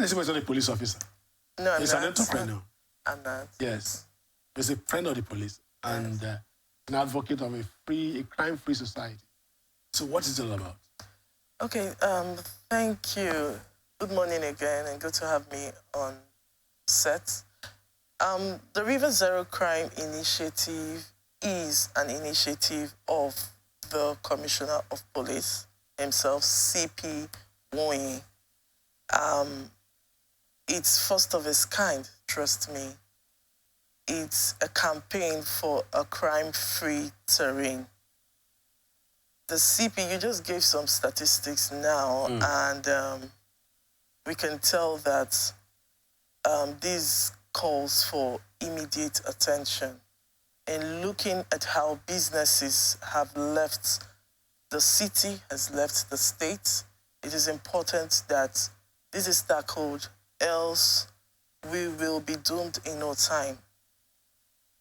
Ken Ezeigbo is not a police officer. No, He's an entrepreneur. I'm not. Yes. He's a friend of the police and an advocate of a crime-free society. So what is it all about? Okay, thank you. Good morning again, and good to have me on set. The River Zero Crime Initiative is an initiative of the Commissioner of Police himself, CP Woyi. It's first of its kind, trust me. It's a campaign for a crime-free terrain. The CP, you just gave some statistics now, and we can tell that this calls for immediate attention. In looking at how businesses have left the city, has left the state, it is important that this is tackled, else we will be doomed in no time.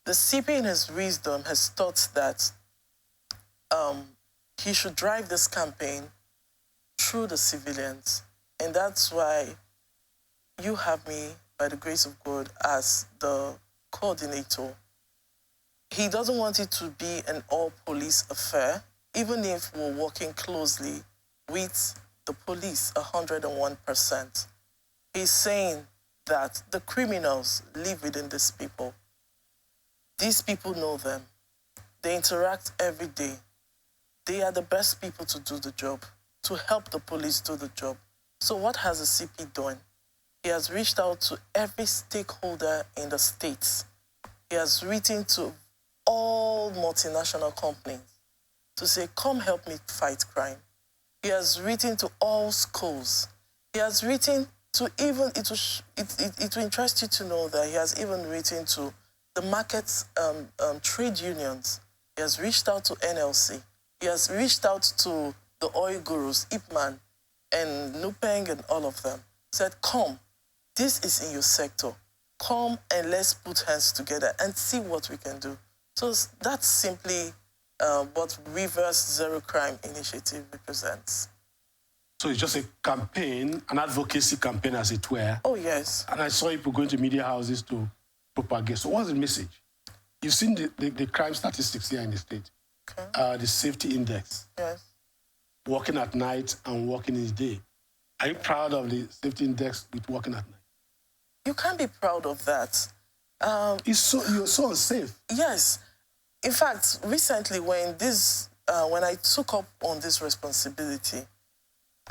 The CP in his wisdom has thought that he should drive this campaign through the civilians. And that's why you have me, by the grace of God, as the coordinator. He doesn't want it to be an all-police affair, even if we're working closely with the police 101%. He's saying that the criminals live within these people. These people know them. They interact every day. They are the best people to do the job, to help the police do the job. So what has the CP done? He has reached out to every stakeholder in the states. He has written to all multinational companies to say, come help me fight crime. He has written to all schools. He has written to even, it will interest you to know that he has even written to the markets, trade unions. He has reached out to NLC. He has reached out to the oil gurus, Ipman and Nupeng and all of them. Said, come, this is in your sector. Come and let's put hands together and see what we can do. So that's simply what Reverse Zero Crime Initiative represents. So it's just a campaign, an advocacy campaign as it were. Oh, yes. And I saw people going to media houses to propagate. So what's the message? You've seen the crime statistics here in the state. Okay. The safety index. Yes. Working at night and working in the day. Are you proud of the safety index with working at night? You can't be proud of that. You're so unsafe. Yes. In fact, recently when I took up on this responsibility,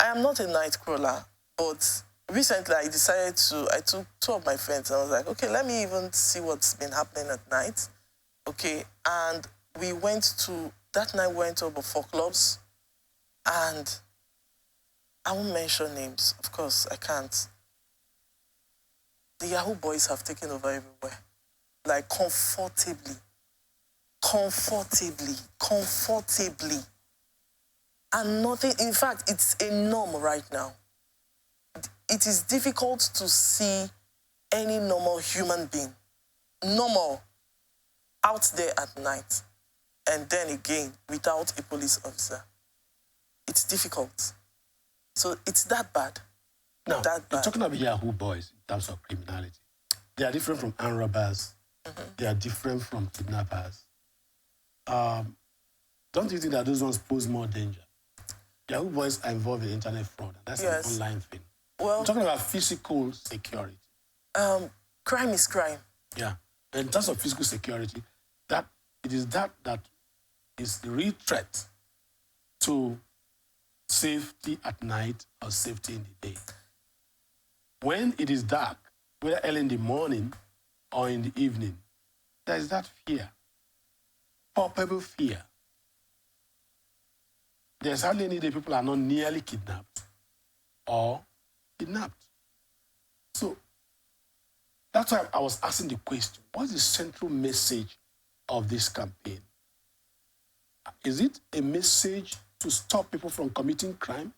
I am not a night crawler, but recently I took two of my friends and I was like, okay, let me even see what's been happening at night. Okay, and that night we went over 4 clubs, and I won't mention names, of course, I can't. The Yahoo boys have taken over everywhere, like comfortably. And nothing, in fact, it's a norm right now. It is difficult to see any normal human being, normal, out there at night, and then again, without a police officer. It's difficult. So it's that bad. Now, you're talking about Yahoo boys in terms of criminality. They are different from armed robbers. They are different from kidnappers. Don't you think that those ones pose more danger? Yahoo boys are involved in internet fraud, and that's an online thing. Well, I'm talking about physical security. Crime is crime. Yeah. And in terms of physical security, that is the real threat to safety at night or safety in the day. When it is dark, whether early in the morning or in the evening, there is that fear, palpable fear. There's hardly any day people are not nearly kidnapped or kidnapped. So that's why I was asking the question, what's the central message of this campaign? Is it a message to stop people from committing crime,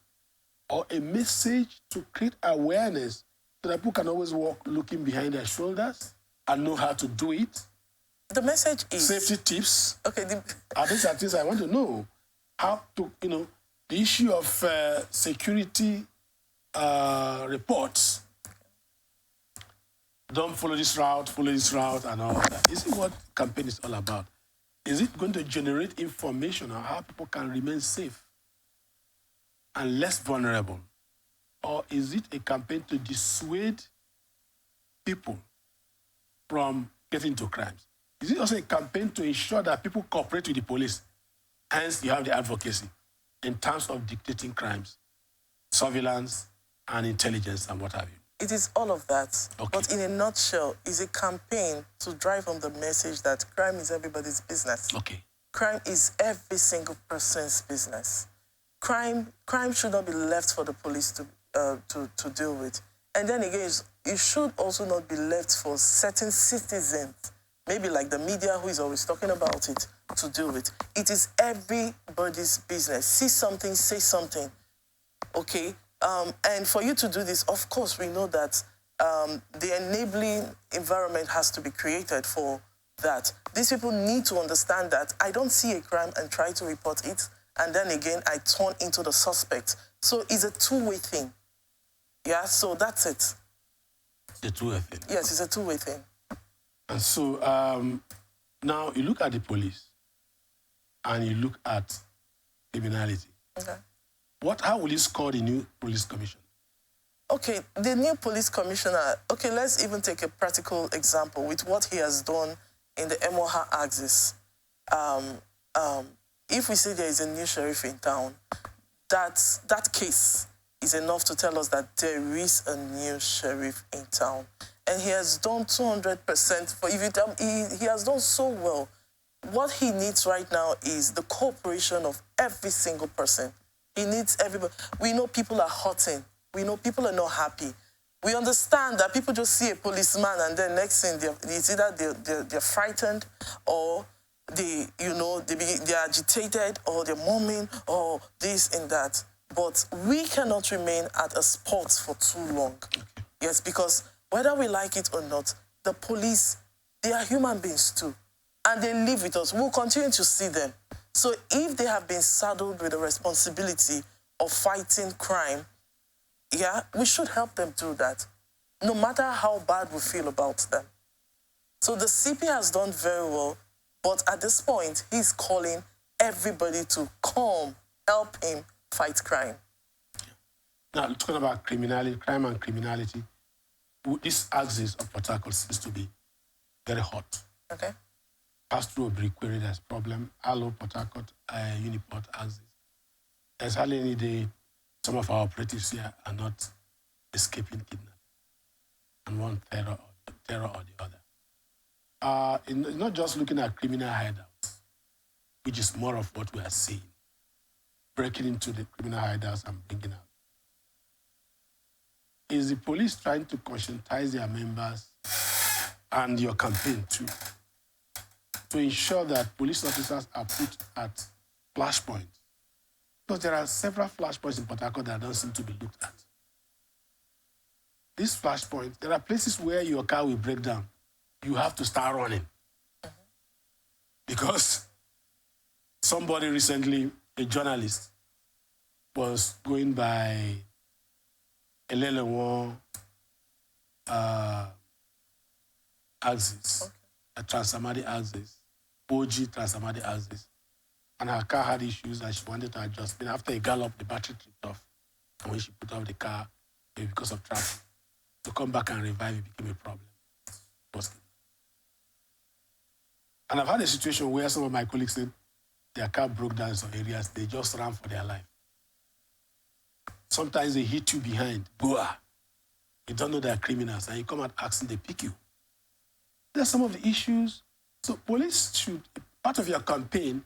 or a message to create awareness so that people can always walk looking behind their shoulders and know how to do it? The message is... Safety tips. Okay. These are things I want to know. How to, the issue of security reports don't follow this route, and all that. Is it what campaign is all about? Is it going to generate information on how people can remain safe and less vulnerable? Or is it a campaign to dissuade people from getting into crimes? Is it also a campaign to ensure that people cooperate with the police? Hence, you have the advocacy in terms of dictating crimes, surveillance, and intelligence, and what have you. It is all of that. Okay. But in a nutshell, it's a campaign to drive home the message that crime is everybody's business. Okay. Crime is every single person's business. Crime should not be left for the police to deal with. And then again, it should also not be left for certain citizens, maybe like the media who is always talking about it, to deal with. It is everybody's business. See something, say something. Okay? And for you to do this, of course, we know that the enabling environment has to be created for that. These people need to understand that I don't see a crime and try to report it, and then again, I turn into the suspect. So it's a two-way thing. Yeah, so that's it. It's a two-way thing. Yes, it's a two-way thing. And so now you look at the police and you look at criminality. Okay. How will you score the new police commission? Okay, the new police commissioner, okay, let's even take a practical example with what he has done in the Emoha axis. If we say there is a new sheriff in town, that case is enough to tell us that there is a new sheriff in town. And he has done 200%. He has done so well. What he needs right now is the cooperation of every single person. He needs everybody. We know people are hurting. We know people are not happy. We understand that people just see a policeman and then next thing it's either they're frightened or they're agitated or they're mourning or this and that. But we cannot remain at a spot for too long. Yes, because whether we like it or not, the police, they are human beings too. And they live with us. We'll continue to see them. So if they have been saddled with the responsibility of fighting crime, yeah, we should help them do that, no matter how bad we feel about them. So the CP has done very well, but at this point, he's calling everybody to come, help him fight crime. Now, talking about crime and criminality, this axis of Port Harcourt seems to be very hot. Okay. Pass through Obriquere, there's problem. Allo, Port Harcourt, Uniport axis. There's hardly any day some of our operatives here are not escaping kidnapping. And one terror or the other. Not just looking at criminal hideouts, which is more of what we are seeing. Breaking into the criminal hideouts and bringing out. Is the police trying to conscientize their members and your campaign too, to ensure that police officers are put at flashpoints? Because there are several flashpoints in Port Harcourt that don't seem to be looked at. These flashpoints, there are places where your car will break down. You have to start running. Because somebody recently, a journalist, was going by Elelewon axis, a Transamadi axis, OG Transamadi axis. And her car had issues and she wanted to adjust. Then after a gallop, the battery tripped off. And when she put off the car, maybe because of traffic, to come back and revive it became a problem. And I've had a situation where some of my colleagues said their car broke down in some areas, they just ran for their life. Sometimes they hit you behind, boah. You don't know they're criminals, and you come out asking, they pick you. There's some of the issues. So police should, part of your campaign,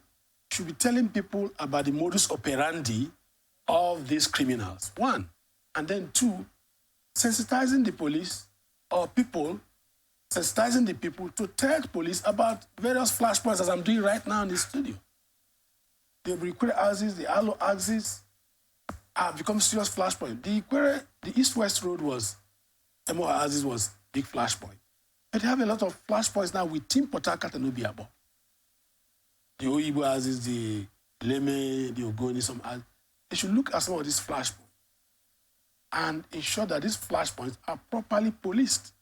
should be telling people about the modus operandi of these criminals, one. And then two, sensitizing the police or people, sensitizing the people to tell the police about various flashpoints as I'm doing right now in the studio. The Obriquere axis, the Allo axis have become serious flashpoint. The East-West Road Emoha axis was big flashpoint. But they have a lot of flashpoints now with Team Port Harcourt and Obiabo. The Ezeigbo axis, the Leme, the Ogoni, some axis. They should look at some of these flashpoints and ensure that these flashpoints are properly policed.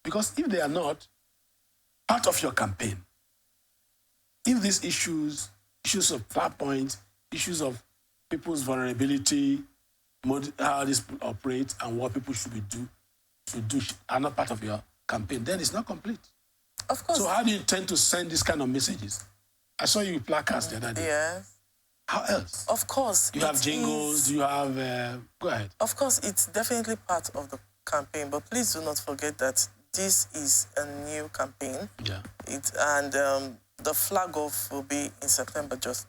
Because if they are not part of your campaign, if these issues of flat points, issues of people's vulnerability, how this operate and what people should do are not part of your campaign, then it's not complete. Of course. So how do you intend to send these kind of messages? I saw you with placards the other day. Yes. How else? Of course. You have jingles, you have... go ahead. Of course, it's definitely part of the campaign, but please do not forget that this is a new campaign. Yeah. The flag off will be in September, just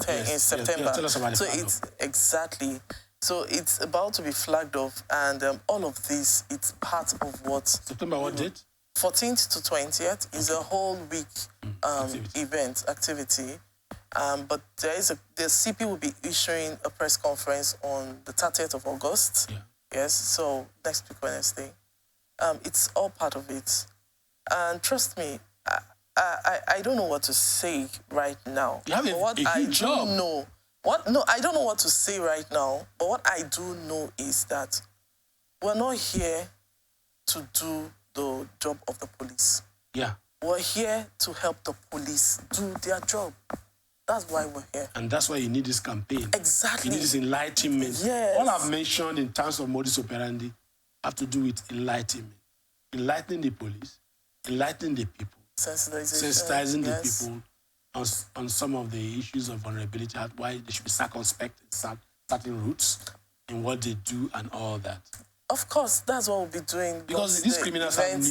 here in September. Yes. Tell us about the flag it's off. exactly. So it's about to be flagged off, and all of this, it's part of what... September what date? 14th to 20th is a whole week activity. But the CP will be issuing a press conference on the 30th of August. Yeah. Yes, so next week, Wednesday. It's all part of it. And trust me, I don't know what to say right now. You have a huge job. I don't know what to say right now, but what I do know is that we're not here to do the job of the police. Yeah. We're here to help the police do their job. That's why we're here. And that's why you need this campaign. Exactly. You need this enlightenment. Yes. All I've mentioned in terms of modus operandi have to do with enlightenment. Enlightening the police, enlightening the people, sensitizing the people on some of the issues of vulnerability, why they should be circumspect in certain routes in what they do and all that. Of course, that's what we'll be doing. Because these criminals have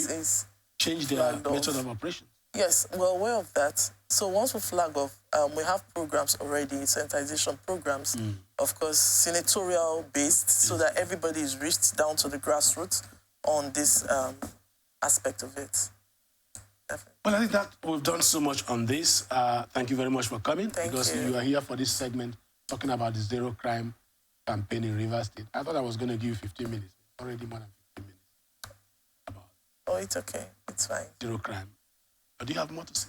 changed their method of operation. Yes, we're aware of that. So once we flag off, we have programs already, sensitization programs, of course, senatorial based, so that everybody is reached down to the grassroots on this aspect of it. Definitely. Well, I think that we've done so much on this. Thank you very much for coming. Thank because you. You are here for this segment talking about the zero crime campaign in Rivers State. I thought I was going to give you 15 minutes. It's already more than 15 minutes. Oh, it's okay. It's fine. Zero crime. But do you have more to say?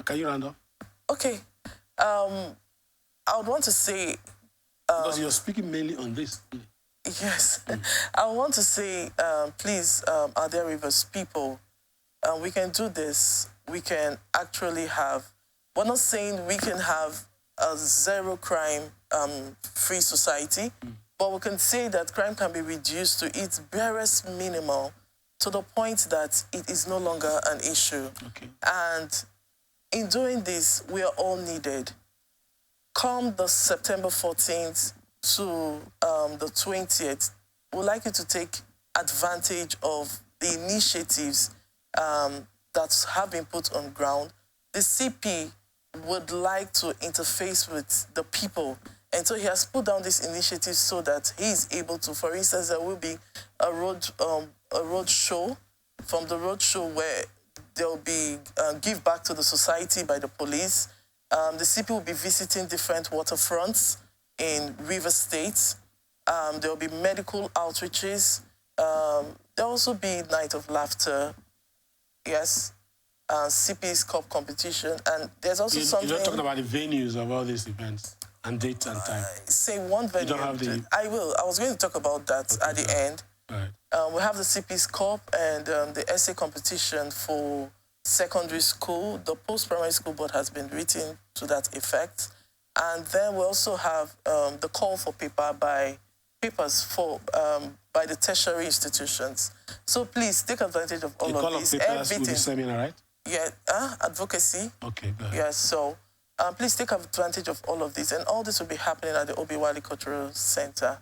Can you round up? Okay. I would want to say... because you're speaking mainly on this. Yes. I want to say, please, are there Rivers people? We can do this. We can actually have... We're not saying we can have a zero crime free society, but we can say that crime can be reduced to its barest minimal to the point that it is no longer an issue. Okay. And in doing this, we are all needed. Come the September 14th to the 20th, we'd like you to take advantage of the initiatives that have been put on ground. The CP would like to interface with the people, and so he has put down this initiative so that he is able to, for instance, there will be a road show. From the road show where there will be give back to the society by the police. The CP will be visiting different waterfronts in River State. There will be medical outreaches. There will also be Night of Laughter. Yes. CP's Cup competition. And there's also something... You're not talking about the venues of all these events and dates and time. Say one venue. You don't have the... I will. I was going to talk about that at the end. Right. We have the CP's Cup and the essay competition for secondary school. The post-primary school board has been written to that effect. And then we also have the call for papers by the tertiary institutions. So please take advantage of all of these. The call of papers will be seminar, right? Yeah, advocacy. Okay, good. Yeah, so please take advantage of all of this. And all this will be happening at the Obiwali Cultural Center.